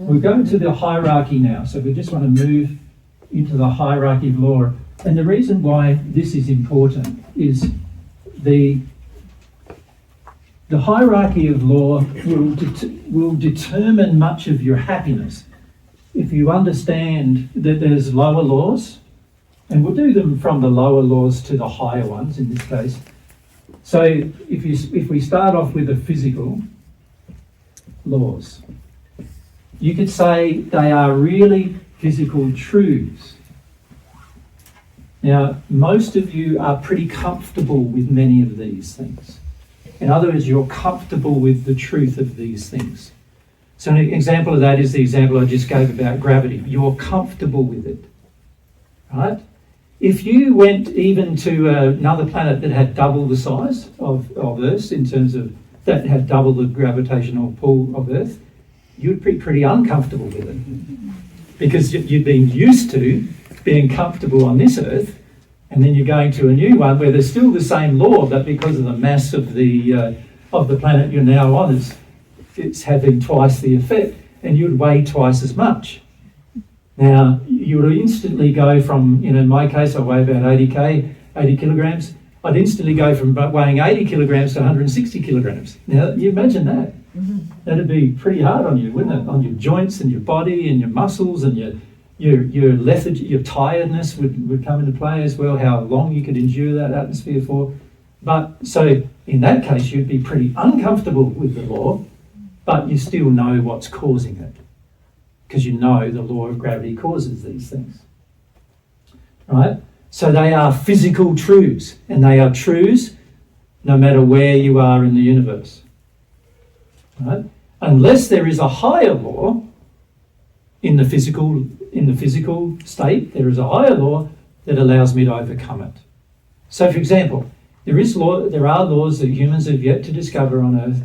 We're going to the hierarchy now, so we just want to move into the hierarchy of law. And the reason why this is important is the hierarchy of law will determine much of your happiness. If you understand that there's lower laws, and we'll do them from the lower laws to the higher ones in this case. So if we start off with the physical laws, you could say they are really physical truths. Now, most of you are pretty comfortable with many of these things. In other words, you're comfortable with the truth of these things. So an example of that is the example I just gave about gravity. You're comfortable with it, right? If you went even to another planet that had double the size of Earth, in terms of that had double the gravitational pull of Earth, you'd be pretty uncomfortable with it, because you've been used to being comfortable on this Earth, and then you're going to a new one where there's still the same law, but because of the mass of the planet you're now on, it's having twice the effect, and you'd weigh twice as much. Now, you would instantly go from, in my case, I weigh about 80 kilograms. I'd instantly go from weighing 80 kilograms to 160 kilograms. Now, you imagine that. Mm-hmm. That'd be pretty hard on you, wouldn't it? On your joints and your body and your muscles, and your lethargy, your tiredness would come into play as well, how long you could endure that atmosphere for. But so in that case, you'd be pretty uncomfortable with the law, but you still know what's causing it, because you know the law of gravity causes these things, right? So they are physical truths, and they are truths no matter where you are in the universe, right? Unless there is a higher law in the physical state, there is a higher law that allows me to overcome it. So, for example, there are laws that humans have yet to discover on Earth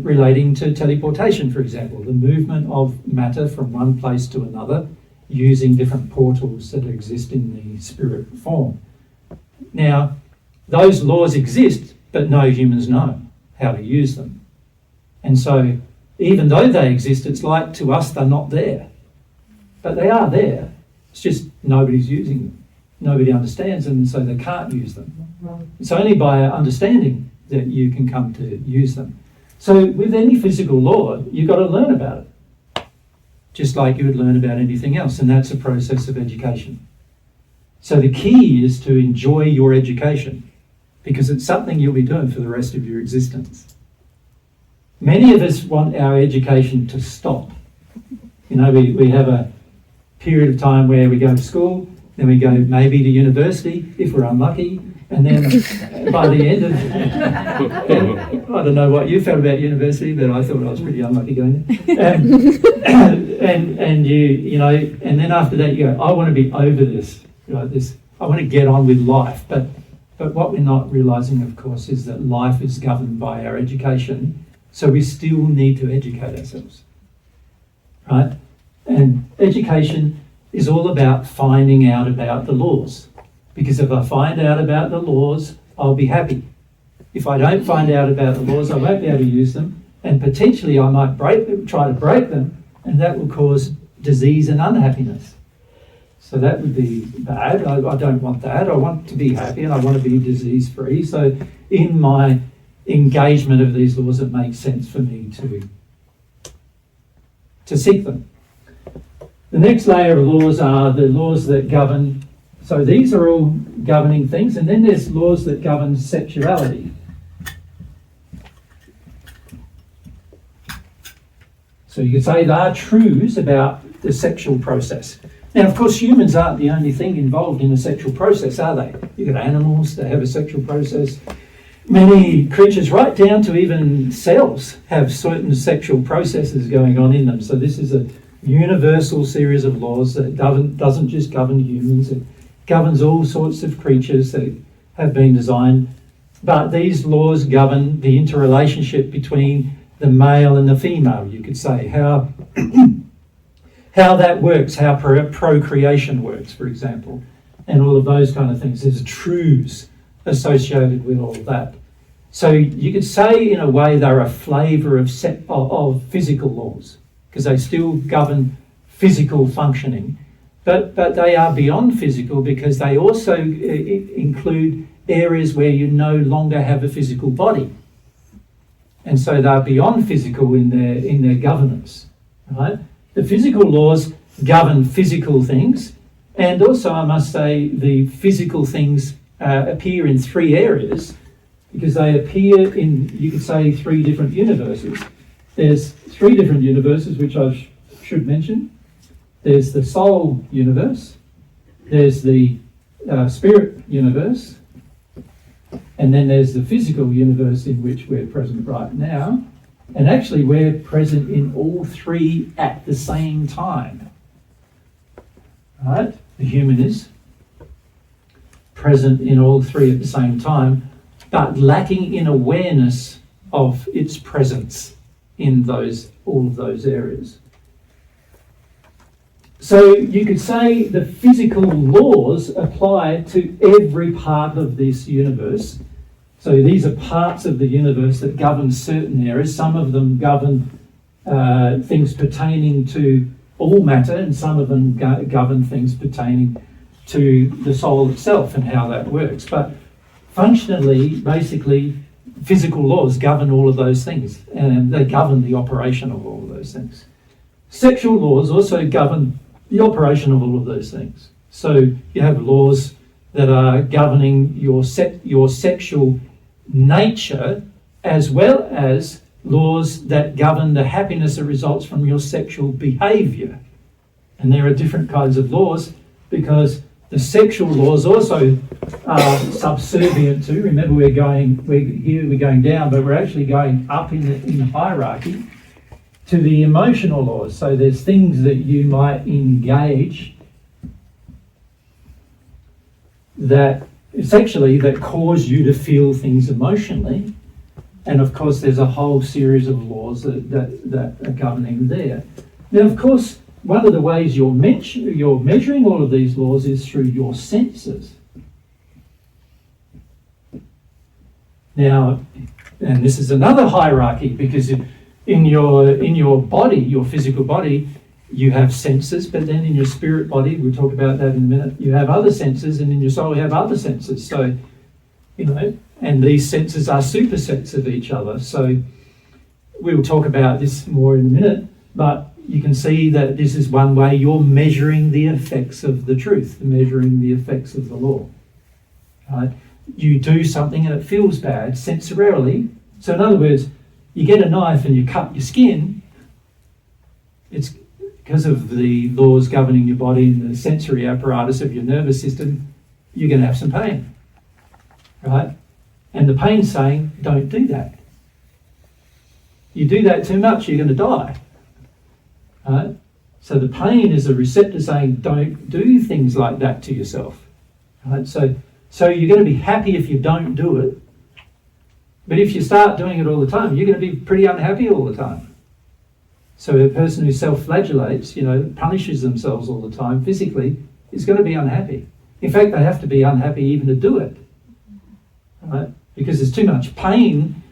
relating to teleportation, for example, the movement of matter from one place to another using different portals that exist in the spirit form. Now, those laws exist, but no humans know how to use them. And so, even though they exist, it's like to us they're not there. But they are there. It's just nobody's using them. Nobody understands them, and so they can't use them. It's only by understanding that you can come to use them. So with any physical law, you've got to learn about it, just like you would learn about anything else, and that's a process of education. So the key is to enjoy your education, because it's something you'll be doing for the rest of your existence. Many of us want our education to stop. We have a period of time where we go to school, then we go maybe to university, if we're unlucky, and then by the end of, I don't know what you felt about university, but I thought I was pretty unlucky going there. And then after that you go, I want to be over this, I want to get on with life. But what we're not realising, of course, is that life is governed by our education, so we still need to educate ourselves, right? And education is all about finding out about the laws. Because if I find out about the laws, I'll be happy. If I don't find out about the laws, I won't be able to use them. And potentially I might try to break them, and that will cause disease and unhappiness. So that would be bad. I don't want that. I want to be happy, and I want to be disease-free. So in my engagement of these laws, it makes sense for me to seek them. The next layer of laws are the laws that govern. So these are all governing things, and then there's laws that govern sexuality. So you could say they are truths about the sexual process. Now, of course, humans aren't the only thing involved in a sexual process, are they? You've got animals that have a sexual process. Many creatures, right down to even cells, have certain sexual processes going on in them. So this is a universal series of laws that doesn't just govern humans. It governs all sorts of creatures that have been designed. But these laws govern the interrelationship between the male and the female, you could say, how that works, how procreation works, for example, and all of those kind of things. There's truths associated with all of that. So you could say, in a way, they're a flavour of physical laws, because they still govern physical functioning. But they are beyond physical because they also include areas where you no longer have a physical body. And so they're beyond physical in their governance. Right? The physical laws govern physical things, and also I must say the physical things appear in three areas, because they appear in, you could say, three different universes. There's three different universes which I should mention. There's the soul universe, there's the spirit universe, and then there's the physical universe in which we're present right now. And actually we're present in all three at the same time. Right? The human is present in all three at the same time, but lacking in awareness of its presence in all of those areas. So you could say the physical laws apply to every part of this universe. So these are parts of the universe that govern certain areas. Some of them govern things pertaining to all matter, and some of them govern things pertaining to the soul itself and how that works. But functionally, basically, physical laws govern all of those things, and they govern the operation of all of those things. Sexual laws also govern the operation of all of those things. So you have laws that are governing your sexual nature, as well as laws that govern the happiness that results from your sexual behaviour. And there are different kinds of laws, because the sexual laws also are subservient to, remember we're going down, but we're actually going up in the hierarchy to the emotional laws. So there's things that you might engage that sexually that cause you to feel things emotionally. And of course there's a whole series of laws that are governing there. Now of course, one of the ways you're measuring all of these laws is through your senses. Now, and this is another hierarchy, because in your body, your physical body, you have senses, but then in your spirit body, we'll talk about that in a minute, you have other senses, and in your soul you have other senses. So, and these senses are supersets of each other. So we'll talk about this more in a minute, but you can see that this is one way you're measuring the effects of the truth, measuring the effects of the law. Right? You do something and it feels bad sensorially. So in other words, you get a knife and you cut your skin, it's because of the laws governing your body and the sensory apparatus of your nervous system, you're going to have some pain. Right? And the pain's saying, don't do that. You do that too much, you're going to die. Right? So the pain is a receptor saying, don't do things like that to yourself. Right? So you're going to be happy if you don't do it. But if you start doing it all the time, you're going to be pretty unhappy all the time. So a person who self-flagellates, punishes themselves all the time physically, is going to be unhappy. In fact, they have to be unhappy even to do it. Right? Because there's too much pain,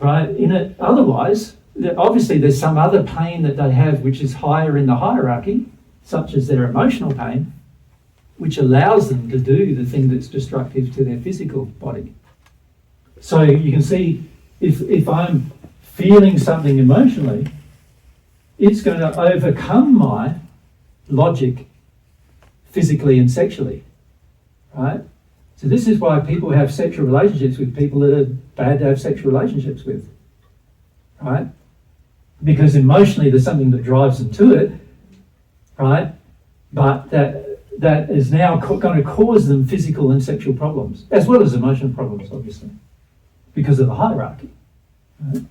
right, in it. Otherwise, obviously there's some other pain that they have which is higher in the hierarchy, such as their emotional pain, which allows them to do the thing that's destructive to their physical body. So you can see, if I'm feeling something emotionally, it's going to overcome my logic physically and sexually, right? So this is why people have sexual relationships with people that are bad to have sexual relationships with, right? Because emotionally there's something that drives them to it, right? But that is now going to cause them physical and sexual problems, as well as emotional problems, obviously, because of the hierarchy. Right?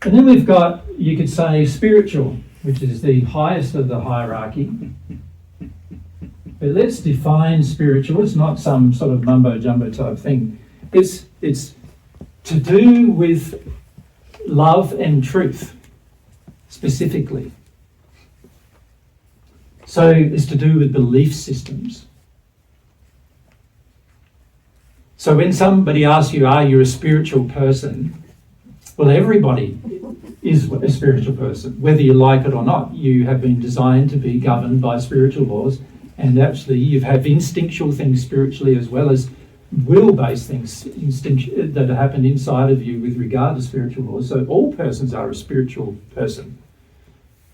And then we've got, you could say, spiritual, which is the highest of the hierarchy. But let's define spiritual. It's not some sort of mumbo-jumbo type thing. It's to do with love and truth, specifically. So it's to do with belief systems. So when somebody asks you, are you a spiritual person? Well, everybody is a spiritual person, whether you like it or not. You have been designed to be governed by spiritual laws, and actually you have instinctual things spiritually as well as will-based things that happen inside of you with regard to spiritual laws. So all persons are a spiritual person.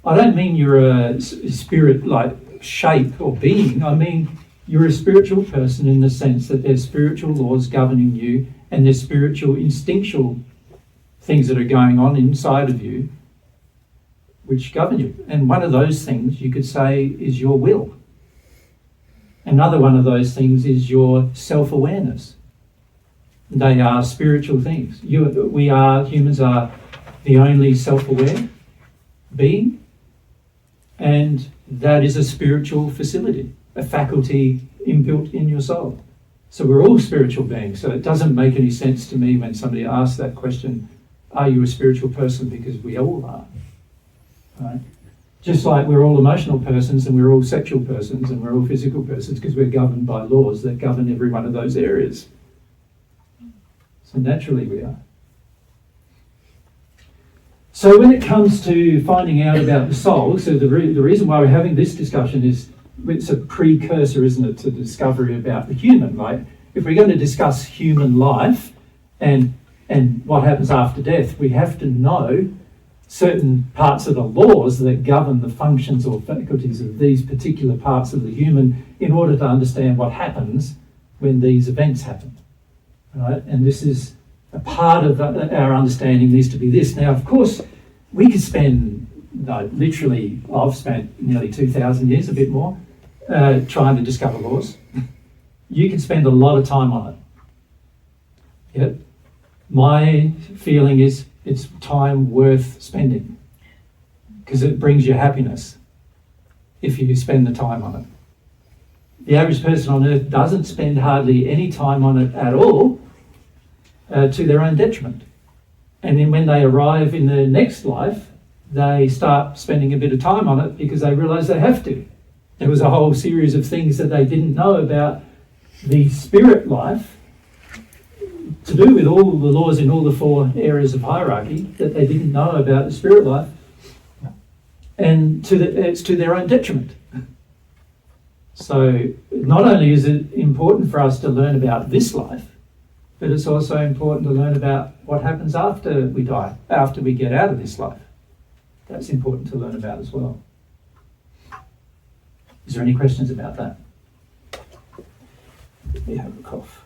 I don't mean you're a spirit like shape or being. I mean you're a spiritual person in the sense that there's spiritual laws governing you, and there's spiritual instinctual things that are going on inside of you which govern you. And one of those things you could say is your will. Another one of those things is your self-awareness. They are spiritual things. Humans are the only self-aware being, and that is a spiritual facility, a faculty inbuilt in your soul. So we're all spiritual beings. So it doesn't make any sense to me when somebody asks that question, are you a spiritual person? Because we all are. Right? Just like we're all emotional persons and we're all sexual persons and we're all physical persons, because we're governed by laws that govern every one of those areas. So naturally we are. So when it comes to finding out about the soul, so the reason why we're having this discussion is it's a precursor, isn't it, to the discovery about the human. Like if we're going to discuss human life and what happens after death, we have to know certain parts of the laws that govern the functions or faculties of these particular parts of the human in order to understand what happens when these events happen. Right? And this is a part of our understanding needs to be this. Now, of course, we could spend, literally, I've spent nearly 2,000 years, a bit more, trying to discover laws. You can spend a lot of time on it. Yep. My feeling is it's time worth spending because it brings you happiness if you spend the time on it. The average person on earth doesn't spend hardly any time on it at all, to their own detriment. And then when they arrive in the next life, they start spending a bit of time on it because they realise they have to. There was a whole series of things that they didn't know about the spirit life to do with all the laws in all the 4 areas of hierarchy that they didn't know about the spirit life, and it's to their own detriment. So not only is it important for us to learn about this life, but it's also important to learn about what happens after we die, after we get out of this life. That's important to learn about as well. Is there any questions about that? Let me have a cough.